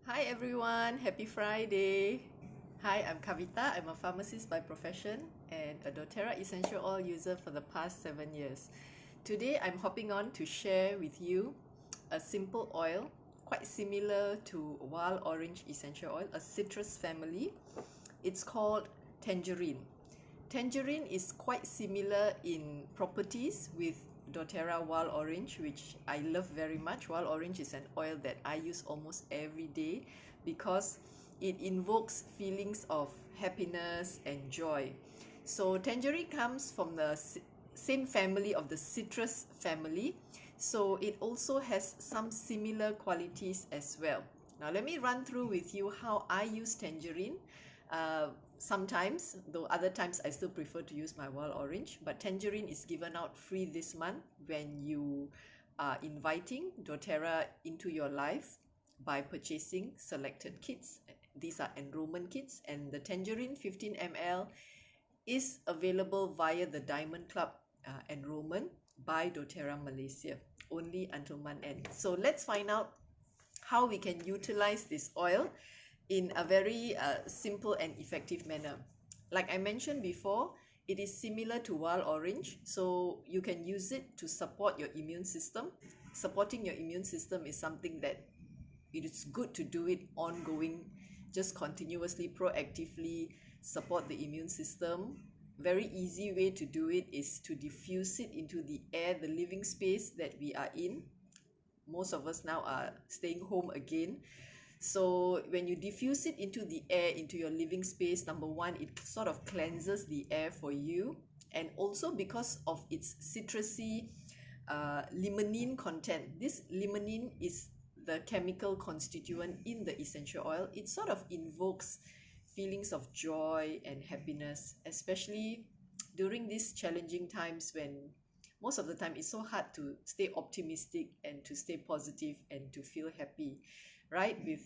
Hi everyone, happy Friday. Hi, I'm Kavita. I'm a pharmacist by profession and a doTERRA essential oil user for the past 7 years. Today I'm hopping on to share with you a simple oil quite similar to wild orange essential oil, a citrus family. It's called Tangerine. Tangerine is quite similar in properties with doTERRA Wild Orange, which I love very much. Wild Orange is an oil that I use almost every day because it invokes feelings of happiness and joy. So Tangerine comes from the same family of the citrus family, so it also has some similar qualities as well. Now let me run through with you how I use Tangerine. Sometimes, though other times I still prefer to use my wild orange, but Tangerine is given out free this month when you are inviting doTERRA into your life by purchasing selected kits. These are enrollment kits, and the Tangerine 15 ml is available via the Diamond Club enrollment by doTERRA Malaysia only until month end. So let's find out how we can utilize this oil in a very simple and effective manner. Like I mentioned before, it is similar to wild orange, so you can use it to support your immune system. Supporting your immune system is something that it is good to do it ongoing, just continuously, proactively support the immune system. Very easy way to do it is to diffuse it into the air, the living space that we are in. Most of us now are staying home again. So when you diffuse it into the air, into your living space, number one, it sort of cleanses the air for you. And also because of its citrusy limonene content. This limonene is the chemical constituent in the essential oil. It sort of invokes feelings of joy and happiness, especially during these challenging times when most of the time it's so hard to stay optimistic and to stay positive and to feel happy, right, with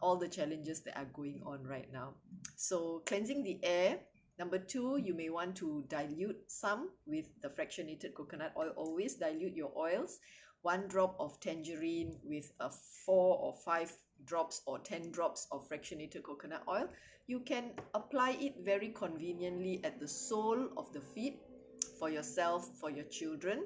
all the challenges that are going on right now. So cleansing the air. Number two, you may want to dilute some with the fractionated coconut oil. Always dilute your oils. 1 drop of tangerine with a 4 or 5 drops or 10 drops of fractionated coconut oil. You can apply it very conveniently at the sole of the feet for yourself, for your children.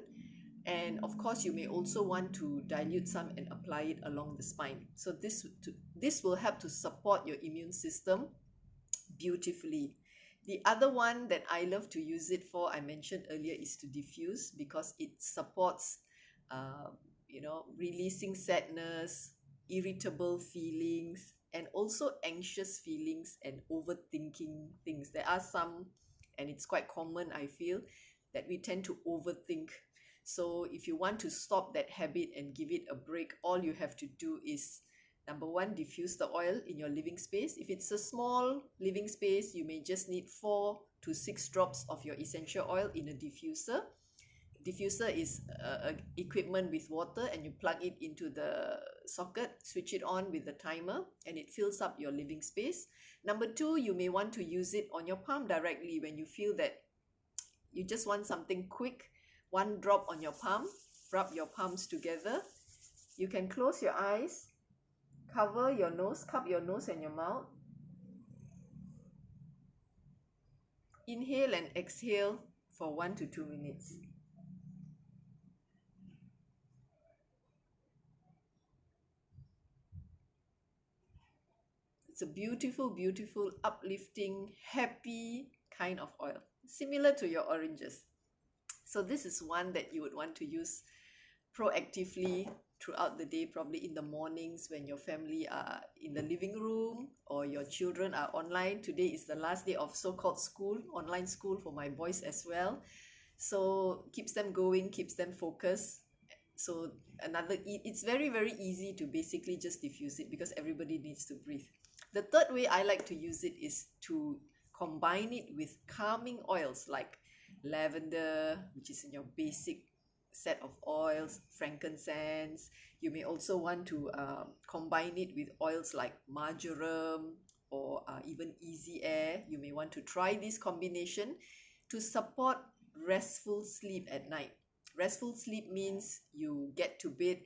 And of course, you may also want to dilute some and apply it along the spine. So this will help to support your immune system beautifully. The other one that I love to use it for, I mentioned earlier, is to diffuse because it supports, releasing sadness, irritable feelings, and also anxious feelings and overthinking things. There are some, and it's quite common, I feel, that we tend to overthink. So if you want to stop that habit and give it a break, all you have to do is, number one, diffuse the oil in your living space. If it's a small living space, you may just need 4 to 6 drops of your essential oil in a diffuser. Diffuser is equipment with water, and you plug it into the socket, switch it on with the timer, and it fills up your living space. Number two, you may want to use it on your palm directly when you feel that you just want something quick. 1 drop on your palm, rub your palms together. You can close your eyes, cover your nose, cup your nose and your mouth. Inhale and exhale for 1 to 2 minutes. It's a beautiful, beautiful, uplifting, happy kind of oil, similar to your oranges. So this is one that you would want to use proactively throughout the day, probably in the mornings when your family are in the living room or your children are online. Today is the last day of so-called school, online school for my boys as well. So keeps them going, keeps them focused. So it's very, very easy to basically just diffuse it because everybody needs to breathe. The third way I like to use it is to combine it with calming oils like lavender, which is in your basic set of oils, frankincense. You may also want to combine it with oils like marjoram or even easy air. You may want to try this combination to support restful sleep at night. Restful sleep means you get to bed,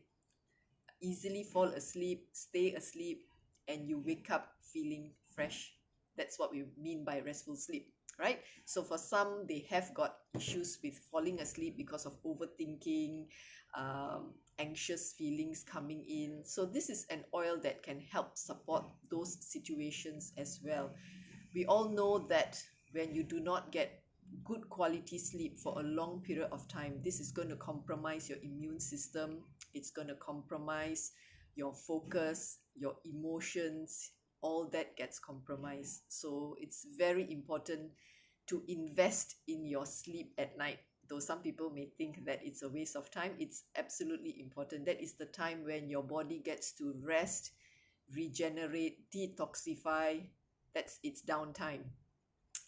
easily fall asleep, stay asleep, and you wake up feeling fresh. That's what we mean by restful sleep, right? So for some, they have got issues with falling asleep because of overthinking, anxious feelings coming in. So this is an oil that can help support those situations as well. We all know that when you do not get good quality sleep for a long period of time, this is going to compromise your immune system. It's going to compromise your focus, your emotions, all that gets compromised. So it's very important to invest in your sleep at night. Though some people may think that it's a waste of time, it's absolutely important. That is the time when your body gets to rest, regenerate, detoxify. That's its downtime,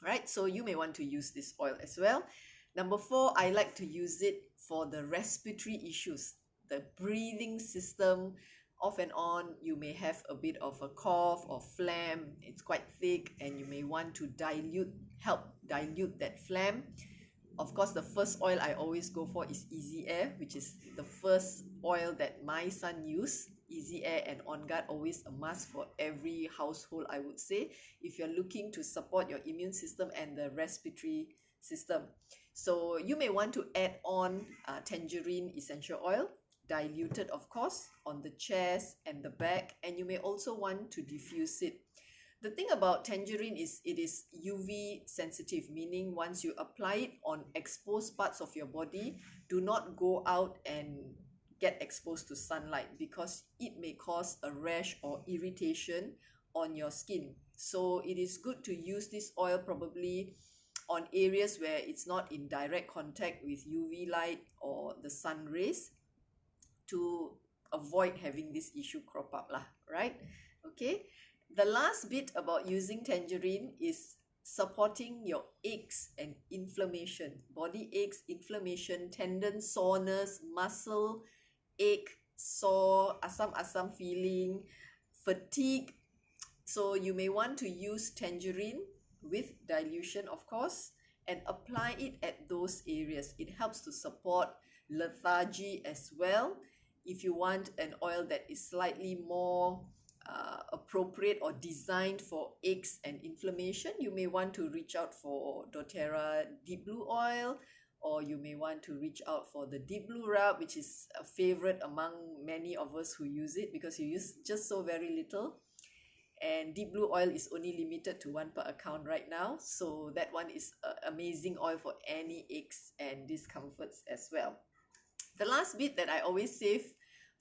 right? So you may want to use this oil as well. Number 4, I like to use it for the respiratory issues, the breathing system. Off and on, you may have a bit of a cough or phlegm. It's quite thick, and you may want to help dilute that phlegm. Of course, the first oil I always go for is Easy Air, which is the first oil that my son used. Easy Air and On Guard, always a must for every household, I would say, if you're looking to support your immune system and the respiratory system. So you may want to add on Tangerine essential oil, diluted of course, on the chest and the back, and you may also want to diffuse it. The thing about Tangerine is it is UV sensitive, meaning once you apply it on exposed parts of your body, do not go out and get exposed to sunlight, because it may cause a rash or irritation on your skin. So it is good to use this oil probably on areas where it's not in direct contact with UV light or the sun rays, to avoid having this issue crop up lah, right? Okay, the last bit about using Tangerine is supporting your aches and inflammation, body aches, inflammation, tendon soreness, muscle ache, sore, asam feeling, fatigue. So you may want to use Tangerine with dilution of course, and apply it at those areas. It helps to support lethargy as well. If you want an oil that is slightly more appropriate or designed for aches and inflammation, you may want to reach out for doTERRA Deep Blue oil, or you may want to reach out for the Deep Blue Rub, which is a favorite among many of us who use it because you use just so very little. And Deep Blue oil is only limited to 1 per account right now, so that one is an amazing oil for any aches and discomforts as well. The last bit that I always save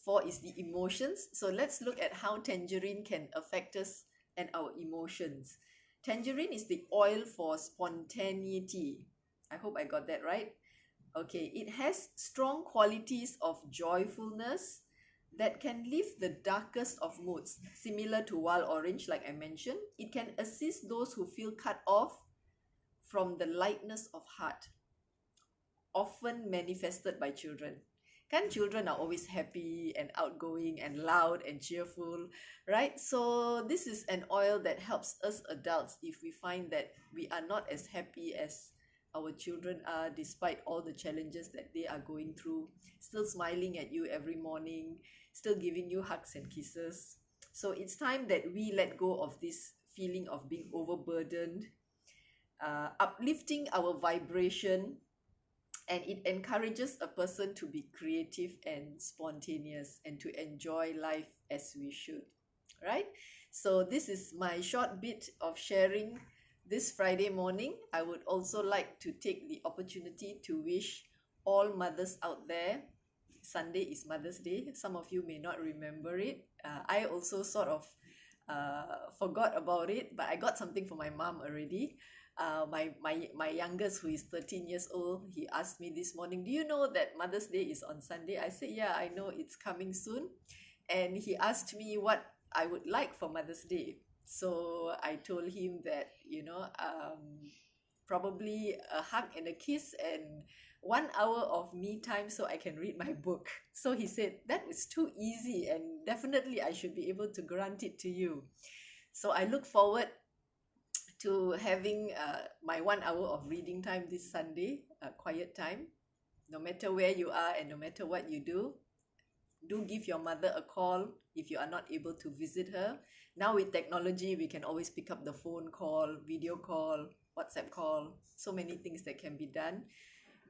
for is the emotions. So let's look at how Tangerine can affect us and our emotions. Tangerine is the oil for spontaneity. I hope I got that right. Okay, it has strong qualities of joyfulness that can lift the darkest of moods, similar to wild orange, like I mentioned. It can assist those who feel cut off from the lightness of heart, often manifested by children. Can children are always happy and outgoing and loud and cheerful, right? So this is an oil that helps us adults if we find that we are not as happy as our children are, despite all the challenges that they are going through, still smiling at you every morning, still giving you hugs and kisses. So it's time that we let go of this feeling of being overburdened, uplifting our vibration, and it encourages a person to be creative and spontaneous and to enjoy life as we should, right? So this is my short bit of sharing this Friday morning. I would also like to take the opportunity to wish all mothers out there. Sunday is Mother's Day. Some of you may not remember it. I also sort of forgot about it, but I got something for my mom already. My youngest, who is 13 years old, he asked me this morning, do you know that Mother's Day is on Sunday? I said, yeah, I know, it's coming soon. And he asked me what I would like for Mother's Day. So I told him that, probably a hug and a kiss and 1 hour of me time so I can read my book. So he said, that is too easy, and definitely I should be able to grant it to you. So I look forward to having my 1 hour of reading time this Sunday, quiet time. No matter where you are and no matter what you do, do give your mother a call if you are not able to visit her. Now with technology, we can always pick up the phone call, video call, WhatsApp call, so many things that can be done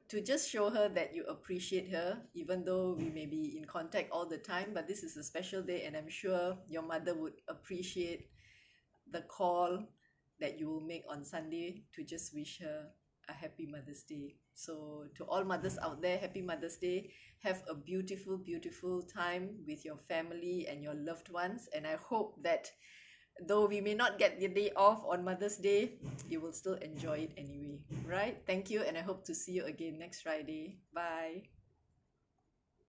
to just show her that you appreciate her, even though we may be in contact all the time. But this is a special day, and I'm sure your mother would appreciate the call that you will make on Sunday to just wish her a happy Mother's Day. So to all mothers out there, happy Mother's Day. Have a beautiful, beautiful time with your family and your loved ones. And I hope that though we may not get the day off on Mother's Day, you will still enjoy it anyway, right? Thank you, and I hope to see you again next Friday. Bye.